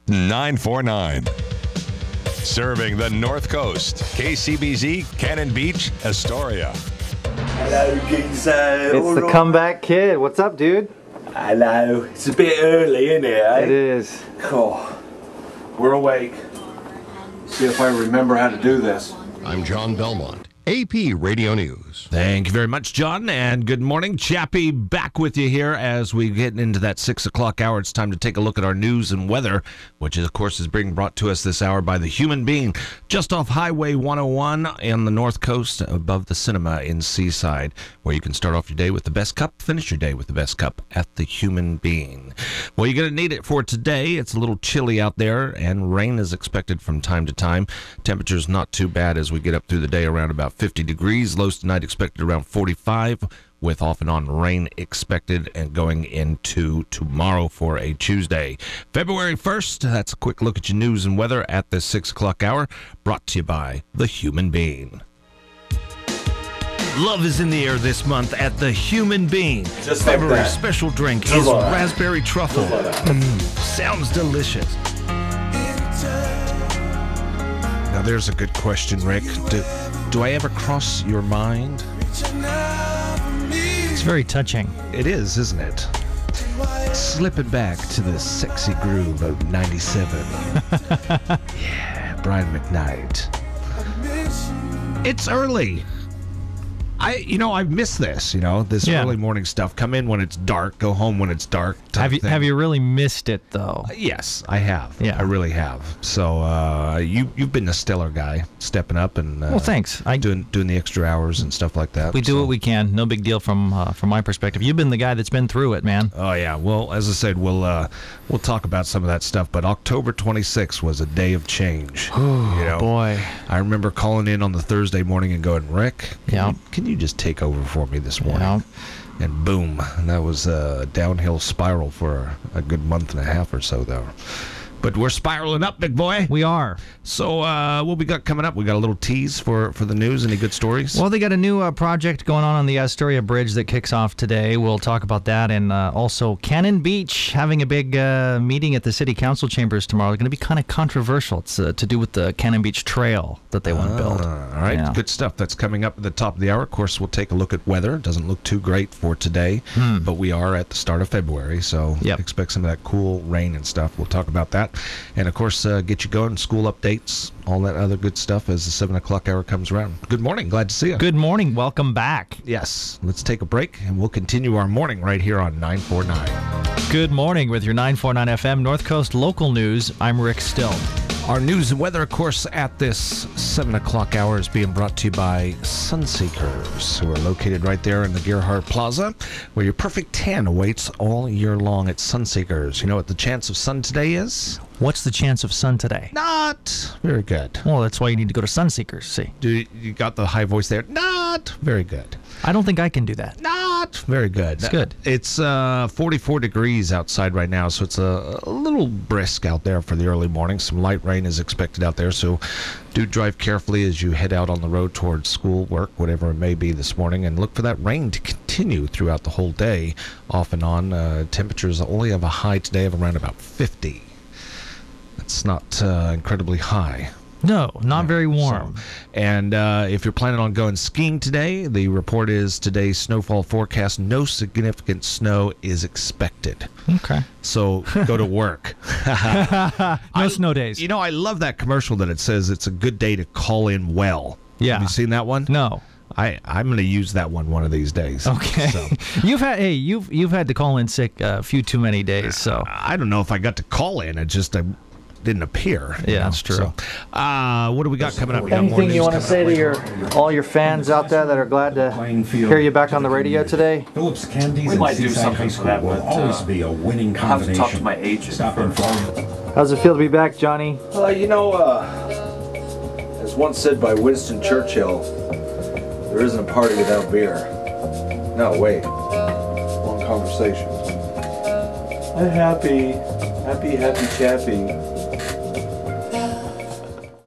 949. Serving the North Coast. KCBZ, Cannon Beach, Astoria. Hello, geezer. It's the comeback kid. What's up, dude? Hello. It's a bit early, isn't it? Eh? It is. Cool. We're awake. See if I remember how to do this. I'm John Belmont, AP Radio News. Thank you very much, John, and good morning. Chappy back with you here as we get into that 6 o'clock hour. It's time to take a look at our news and weather, which, of course, is being brought to us this hour by the Human Being, just off Highway 101 on the North Coast, above the cinema in Seaside, where you can start off your day with the best cup, finish your day with the best cup at the Human Being. Well, you're going to need it for today. It's a little chilly out there, and rain is expected from time to time. Temperature's not too bad as we get up through the day, around about 50 degrees. Lows tonight expected around 45, with off and on rain expected and going into tomorrow for a Tuesday. February 1st, that's a quick look at your news and weather at the 6 o'clock hour, brought to you by the Human Being. Love is in the air this month at the Human Being. Just like February that. special drink Just is like that. raspberry truffle. Just like that. Sounds delicious. Now there's a good question, Rick. Do I ever cross your mind? It's very touching. It is, isn't it? Slipping back to the sexy groove of 97. Yeah, Brian McKnight. It's early. I've missed this, this Yeah. early morning stuff. Come in when it's dark, go home when it's dark. Have you really missed it, though? Yes, I have. Yeah. I really have. So you've been a stellar guy, stepping up and Well, thanks. doing the extra hours and stuff like that. We do what we can. No big deal from my perspective. You've been the guy that's been through it, man. Oh yeah. Well, as I said, we'll talk about some of that stuff. But October 26th was a day of change. Boy. I remember calling in on the Thursday morning and going, Rick, can you just take over for me this morning? Yeah. And boom, and that was a downhill spiral for a good month and a half or so, though. But we're spiraling up, big boy. We are. So what we got coming up? We got a little tease for the news. Any good stories? Well, they got a new project going on the Astoria Bridge that kicks off today. We'll talk about that. And also Cannon Beach having a big meeting at the City Council chambers tomorrow. It's going to be kind of controversial. It's to do with the Cannon Beach Trail that they want to build. All right, Yeah. Good stuff. That's coming up at the top of the hour. Of course, we'll take a look at weather. It doesn't look too great for today, but we are at the start of February, so expect some of that cool rain and stuff. We'll talk about that. And, of course, get you going, school updates, all that other good stuff as the 7 o'clock hour comes around. Good morning. Glad to see you. Good morning. Welcome back. Yes. Let's take a break, and we'll continue our morning right here on 949. Good morning with your 949 FM North Coast local news. I'm Rick Still. Our news and weather, of course, at this 7 o'clock hour is being brought to you by Sunseekers, who are located right there in the Gerhardt Plaza, where your perfect tan awaits all year long at Sunseekers. You know what the chance of sun today is? What's the chance of sun today? Not very good. Well, that's why you need to go to Sunseekers, see. You got the high voice there? Not very good. I don't think I can do that. Not very good. It's good. It's 44 degrees outside right now, so it's a little brisk out there for the early morning. Some light rain is expected out there, so do drive carefully as you head out on the road towards school, work, whatever it may be this morning, and look for that rain to continue throughout the whole day, off and on. Temperatures only have a high today of around about 50. It's not incredibly high. No, not very warm. So, and if you're planning on going skiing today, the report is today's snowfall forecast. No significant snow is expected. Okay. So go to work. No snow days. I love that commercial that it says it's a good day to call in well. Yeah. Have you seen that one? No. I'm going to use that one of these days. Okay. So. You've had to call in sick a few too many days, so. I don't know if I got to call in. It just didn't appear. Yeah, that's true. So, what do we got coming up? We got more Anything you news want to coming say up. to all your fans out there that are glad to hear you back on the radio today? Phillips Candies We might and do Seaside something High for School that, will but, always be a winning I'll have to combination. talk to my agent Stop in first. How's it feel to be back, Johnny? As once said by Winston Churchill, there isn't a party without beer. No, wait. Long conversation. I'm happy, Chappy.